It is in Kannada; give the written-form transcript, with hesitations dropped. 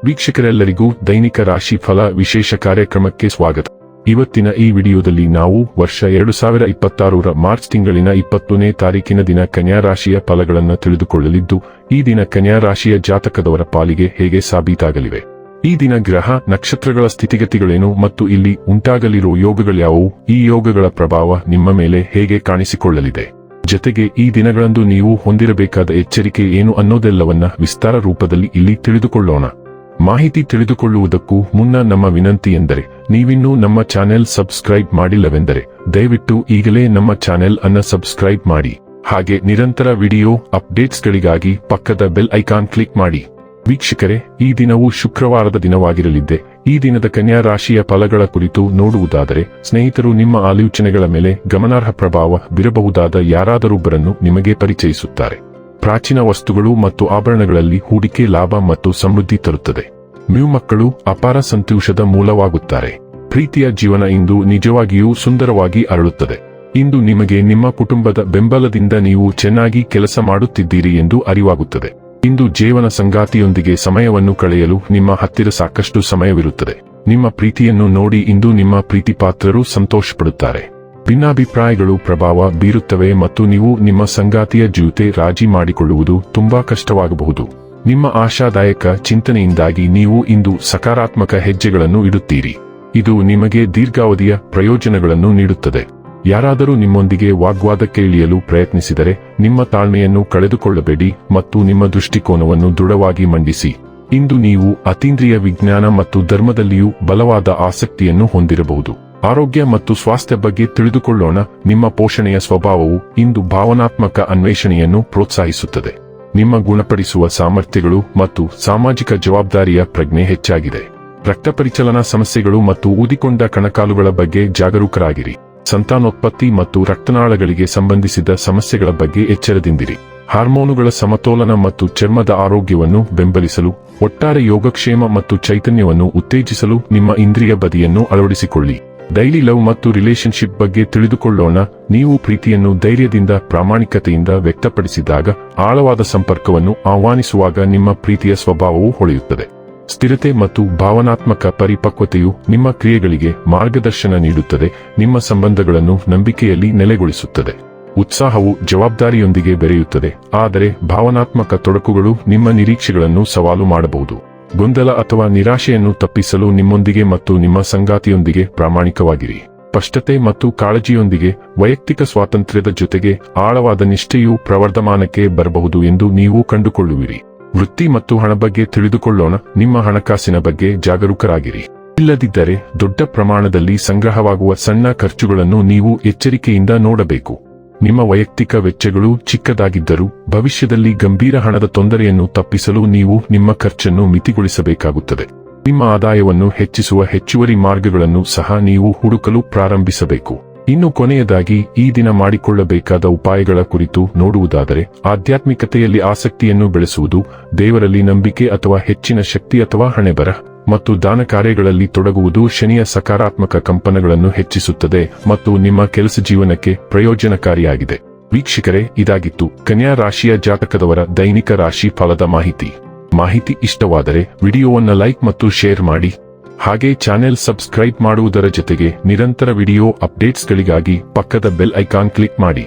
ವೀಕ್ಷಕರೆಲ್ಲರಿಗೂ ದೈನಿಕ ರಾಶಿ ಫಲ ವಿಶೇಷ ಕಾರ್ಯಕ್ರಮಕ್ಕೆ ಸ್ವಾಗತ. ಇವತ್ತಿನ ಈ ವಿಡಿಯೋದಲ್ಲಿ ನಾವು ವರ್ಷ 2026ರ ಮಾರ್ಚ್ ತಿಂಗಳಿನ 20ನೇ ತಾರೀಕಿನ ದಿನ ಕನ್ಯಾ ರಾಶಿಯ ಫಲಗಳನ್ನು ತಿಳಿದುಕೊಳ್ಳಲಿದ್ದು, ಈ ದಿನ ಕನ್ಯಾ ರಾಶಿಯ ಜಾತಕದವರ ಪಾಲಿಗೆ ಹೇಗೆ ಸಾಬೀತಾಗಲಿವೆ, ಈ ದಿನ ಗ್ರಹ ನಕ್ಷತ್ರಗಳ ಸ್ಥಿತಿಗತಿಗಳೇನು ಮತ್ತು ಇಲ್ಲಿ ಉಂಟಾಗಲಿರುವ ಯೋಗಗಳ್ಯಾವುವು, ಈ ಯೋಗಗಳ ಪ್ರಭಾವ ನಿಮ್ಮ ಮೇಲೆ ಹೇಗೆ ಕಾಣಿಸಿಕೊಳ್ಳಲಿದೆ, ಜೊತೆಗೆ ಈ ದಿನಗಳಂದು ನೀವು ಹೊಂದಿರಬೇಕಾದ ಎಚ್ಚರಿಕೆ ಏನು ಅನ್ನೋದೆಲ್ಲವನ್ನ ವಿಸ್ತಾರ ರೂಪದಲ್ಲಿ ಇಲ್ಲಿ ತಿಳಿದುಕೊಳ್ಳೋಣ. ಮಾಹಿತಿ ತಿಳಿದುಕೊಳ್ಳುವುದಕ್ಕೂ ಮುನ್ನ ನಮ್ಮ ವಿನಂತಿ ಎಂದರೆ, ನೀವಿನ್ನೂ ನಮ್ಮ ಚಾನೆಲ್ ಸಬ್ಸ್ಕ್ರೈಬ್ ಮಾಡಿಲ್ಲವೆಂದರೆ ದಯವಿಟ್ಟು ಈಗಲೇ ನಮ್ಮ ಚಾನೆಲ್ ಅನ್ನು ಸಬ್ಸ್ಕ್ರೈಬ್ ಮಾಡಿ. ಹಾಗೆ ನಿರಂತರ ವಿಡಿಯೋ ಅಪ್ಡೇಟ್ಸ್ಗಳಿಗಾಗಿ ಪಕ್ಕದ ಬೆಲ್ ಐಕಾನ್ ಕ್ಲಿಕ್ ಮಾಡಿ. ವೀಕ್ಷಕರೇ, ಈ ದಿನವು ಶುಕ್ರವಾರದ ದಿನವಾಗಿರಲಿದ್ದೆ. ಈ ದಿನದ ಕನ್ಯಾ ರಾಶಿಯ ಫಲಗಳ ಕುರಿತು ನೋಡುವುದಾದರೆ, ಸ್ನೇಹಿತರು ನಿಮ್ಮ ಆಲೋಚನೆಗಳ ಮೇಲೆ ಗಮನಾರ್ಹ ಪ್ರಭಾವ ಬೀರಬಹುದಾದ ಯಾರಾದರೊಬ್ಬರನ್ನು ನಿಮಗೆ ಪರಿಚಯಿಸುತ್ತಾರೆ. ಪ್ರಾಚೀನ ವಸ್ತುಗಳು ಮತ್ತು ಆಭರಣಗಳಲ್ಲಿ ಹೂಡಿಕೆ ಲಾಭ ಮತ್ತು ಸಮೃದ್ಧಿ ತರುತ್ತದೆ. ಮಕ್ಕಳು ಅಪಾರ ಸಂತೋಷದ ಮೂಲವಾಗುತ್ತಾರೆ. ಪ್ರೀತಿಯ ಜೀವನ ಇಂದು ನಿಜವಾಗಿಯೂ ಸುಂದರವಾಗಿ ಅರಳುತ್ತದೆ. ಇಂದು ನಿಮಗೆ ನಿಮ್ಮ ಕುಟುಂಬದ ಬೆಂಬಲದಿಂದ ನೀವು ಚೆನ್ನಾಗಿ ಕೆಲಸ ಮಾಡುತ್ತಿದ್ದೀರಿ ಎಂದು ಅರಿವಾಗುತ್ತದೆ. ಇಂದು ಜೀವನ ಸಂಗಾತಿಯೊಂದಿಗೆ ಸಮಯವನ್ನು ಕಳೆಯಲು ನಿಮ್ಮ ಹತ್ತಿರ ಸಾಕಷ್ಟು ಸಮಯವಿರುತ್ತದೆ. ನಿಮ್ಮ ಪ್ರೀತಿಯನ್ನು ನೋಡಿ ಇಂದು ನಿಮ್ಮ ಪ್ರೀತಿಪಾತ್ರರು ಸಂತೋಷಪಡುತ್ತಾರೆ. ಭಿನ್ನಾಭಿಪ್ರಾಯಗಳು ಪ್ರಭಾವ ಬೀರುತ್ತವೆ ಮತ್ತು ನೀವು ನಿಮ್ಮ ಸಂಗಾತಿಯ ಜೊತೆ ರಾಜಿ ಮಾಡಿಕೊಳ್ಳುವುದು ತುಂಬಾ ಕಷ್ಟವಾಗಬಹುದು. ನಿಮ್ಮ ಆಶಾದಾಯಕ ಚಿಂತನೆಯಿಂದಾಗಿ ನೀವು ಇಂದು ಸಕಾರಾತ್ಮಕ ಹೆಜ್ಜೆಗಳನ್ನು ಇಡುತ್ತೀರಿ. ಇದು ನಿಮಗೆ ದೀರ್ಘಾವಧಿಯ ಪ್ರಯೋಜನಗಳನ್ನು ನೀಡುತ್ತದೆ. ಯಾರಾದರೂ ನಿಮ್ಮೊಂದಿಗೆ ವಾಗ್ವಾದಕ್ಕೆ ಇಳಿಯಲು ಪ್ರಯತ್ನಿಸಿದರೆ ನಿಮ್ಮ ತಾಳ್ಮೆಯನ್ನು ಕಳೆದುಕೊಳ್ಳಬೇಡಿ ಮತ್ತು ನಿಮ್ಮ ದೃಷ್ಟಿಕೋನವನ್ನು ದೃಢವಾಗಿ ಮಂಡಿಸಿ. ಇಂದು ನೀವು ಅತೀಂದ್ರಿಯ ವಿಜ್ಞಾನ ಮತ್ತು ಧರ್ಮದಲ್ಲಿಯೂ ಬಲವಾದ ಆಸಕ್ತಿಯನ್ನು ಹೊಂದಿರಬಹುದು. ಆರೋಗ್ಯ ಮತ್ತು ಸ್ವಾಸ್ಥ್ಯ ಬಗ್ಗೆ ತಿಳಿದುಕೊಳ್ಳೋಣ. ನಿಮ್ಮ ಪೋಷಣೆಯ ಸ್ವಭಾವವು ಇಂದು ಭಾವನಾತ್ಮಕ ಅನ್ವೇಷಣೆಯನ್ನು ಪ್ರೋತ್ಸಾಹಿಸುತ್ತದೆ. ನಿಮ್ಮ ಗುಣಪಡಿಸುವ ಸಾಮರ್ಥ್ಯಗಳು ಮತ್ತು ಸಾಮಾಜಿಕ ಜವಾಬ್ದಾರಿಯ ಪ್ರಜ್ಞೆ ಹೆಚ್ಚಾಗಿದೆ. ರಕ್ತಪರಿಚಲನಾ ಸಮಸ್ಯೆಗಳು ಮತ್ತು ಊದಿಕೊಂಡ ಕಣಕಾಲುಗಳ ಬಗ್ಗೆ ಜಾಗರೂಕರಾಗಿರಿ. ಸಂತಾನೋತ್ಪತ್ತಿ ಮತ್ತು ರಕ್ತನಾಳಗಳಿಗೆ ಸಂಬಂಧಿಸಿದ ಸಮಸ್ಯೆಗಳ ಬಗ್ಗೆ ಎಚ್ಚರದಿಂದಿರಿ. ಹಾರ್ಮೋನುಗಳ ಸಮತೋಲನ ಮತ್ತು ಚರ್ಮದ ಆರೋಗ್ಯವನ್ನು ಬೆಂಬಲಿಸಲು, ಒಟ್ಟಾರೆ ಯೋಗಕ್ಷೇಮ ಮತ್ತು ಚೈತನ್ಯವನ್ನು ಉತ್ತೇಜಿಸಲು ನಿಮ್ಮ ಇಂದ್ರಿಯ ಬದಿಯನ್ನು ಅಳವಡಿಸಿಕೊಳ್ಳಿ. ಡೈಲಿ ಲವ್ ಮತ್ತು ರಿಲೇಶನ್ಶಿಪ್ ಬಗ್ಗೆ ತಿಳಿದುಕೊಳ್ಳೋಣ. ನೀವು ಪ್ರೀತಿಯನ್ನು ಧೈರ್ಯದಿಂದ ಪ್ರಾಮಾಣಿಕತೆಯಿಂದ ವ್ಯಕ್ತಪಡಿಸಿದಾಗ, ಆಳವಾದ ಸಂಪರ್ಕವನ್ನು ಆಹ್ವಾನಿಸುವಾಗ ನಿಮ್ಮ ಪ್ರೀತಿಯ ಸ್ವಭಾವವು ಹೊಳೆಯುತ್ತದೆ. ಸ್ಥಿರತೆ ಮತ್ತು ಭಾವನಾತ್ಮಕ ಪರಿಪಕ್ವತೆಯು ನಿಮ್ಮ ಕ್ರಿಯೆಗಳಿಗೆ ಮಾರ್ಗದರ್ಶನ ನೀಡುತ್ತದೆ. ನಿಮ್ಮ ಸಂಬಂಧಗಳನ್ನು ನಂಬಿಕೆಯಲ್ಲಿ ನೆಲೆಗೊಳಿಸುತ್ತದೆ. ಉತ್ಸಾಹವು ಜವಾಬ್ದಾರಿಯೊಂದಿಗೆ ಬೆರೆಯುತ್ತದೆ, ಆದರೆ ಭಾವನಾತ್ಮಕ ತೊಡಕುಗಳು ನಿಮ್ಮ ನಿರೀಕ್ಷೆಗಳನ್ನು ಸವಾಲು ಮಾಡಬಹುದು. ಗೊಂದಲ ಅಥವಾ ನಿರಾಶೆಯನ್ನು ತಪ್ಪಿಸಲು ನಿಮ್ಮೊಂದಿಗೆ ಮತ್ತು ನಿಮ್ಮ ಸಂಗಾತಿಯೊಂದಿಗೆ ಪ್ರಾಮಾಣಿಕವಾಗಿರಿ. ಸ್ಪಷ್ಟತೆ ಮತ್ತು ಕಾಳಜಿಯೊಂದಿಗೆ ವೈಯಕ್ತಿಕ ಸ್ವಾತಂತ್ರ್ಯದ ಜೊತೆಗೆ ಆಳವಾದ ನಿಷ್ಠೆಯು ಪ್ರವರ್ಧಮಾನಕ್ಕೆ ಬರಬಹುದು ಎಂದು ನೀವು ಕಂಡುಕೊಳ್ಳುವಿರಿ. ವೃತ್ತಿ ಮತ್ತು ಹಣ ಬಗ್ಗೆ ತಿಳಿದುಕೊಳ್ಳೋಣ. ನಿಮ್ಮ ಹಣಕಾಸಿನ ಬಗ್ಗೆ ಜಾಗರೂಕರಾಗಿರಿ. ಇಲ್ಲದಿದ್ದರೆ ದೊಡ್ಡ ಪ್ರಮಾಣದಲ್ಲಿ ಸಂಗ್ರಹವಾಗುವ ಸಣ್ಣ ಖರ್ಚುಗಳನ್ನು ನೀವು ಎಚ್ಚರಿಕೆಯಿಂದ ನೋಡಬೇಕು. ನಿಮ್ಮ ವೈಯಕ್ತಿಕ ವೆಚ್ಚಗಳು ಚಿಕ್ಕದಾಗಿದ್ದರೂ ಭವಿಷ್ಯದಲ್ಲಿ ಗಂಭೀರ ಹಣದ ತೊಂದರೆಯನ್ನು ತಪ್ಪಿಸಲು ನೀವು ನಿಮ್ಮ ಖರ್ಚನ್ನು ಮಿತಿಗೊಳಿಸಬೇಕಾಗುತ್ತದೆ. ನಿಮ್ಮ ಆದಾಯವನ್ನು ಹೆಚ್ಚಿಸುವ ಹೆಚ್ಚುವರಿ ಮಾರ್ಗಗಳನ್ನು ಸಹ ನೀವು ಹುಡುಕಲು ಪ್ರಾರಂಭಿಸಬೇಕು. ಇನ್ನು ಕೊನೆಯದಾಗಿ ಈ ದಿನ ಮಾಡಿಕೊಳ್ಳಬೇಕಾದ ಉಪಾಯಗಳ ಕುರಿತು ನೋಡುವುದಾದರೆ, ಆಧ್ಯಾತ್ಮಿಕತೆಯಲ್ಲಿ ಆಸಕ್ತಿಯನ್ನು ಬೆಳೆಸುವುದು, ದೇವರಲ್ಲಿ ನಂಬಿಕೆ ಅಥವಾ ಹೆಚ್ಚಿನ ಶಕ್ತಿ ಅಥವಾ ಹಣೆಬರ ಮತ್ತು ದಾನ ಕಾರ್ಯಗಳಲ್ಲಿ ತೊಡಗುವುದು ಶನಿಯ ಸಕಾರಾತ್ಮಕ ಕಂಪನಗಳನ್ನು ಹೆಚ್ಚಿಸುತ್ತದೆ ಮತ್ತು ನಿಮ್ಮ ಕೆಲಸ ಜೀವನಕ್ಕೆ ಪ್ರಯೋಜನಕಾರಿಯಾಗಿದೆ. ವೀಕ್ಷಕರೇ, ಇದಾಗಿತ್ತು ಕನ್ಯಾ ರಾಶಿಯ ಜಾತಕದವರ ದೈನಿಕ ರಾಶಿ ಫಲದ ಮಾಹಿತಿ ಇಷ್ಟವಾದರೆ ವಿಡಿಯೋವನ್ನು ಲೈಕ್ ಮತ್ತು ಶೇರ್ ಮಾಡಿ. ಹಾಗೆ ಚಾನೆಲ್ ಸಬ್ಸ್ಕ್ರೈಬ್ ಮಾಡುವುದರ ಜೊತೆಗೆ ನಿರಂತರ ವಿಡಿಯೋ ಅಪ್ಡೇಟ್ಸ್ಗಳಿಗಾಗಿ ಪಕ್ಕದ ಬೆಲ್ ಐಕಾನ್ ಕ್ಲಿಕ್ ಮಾಡಿ.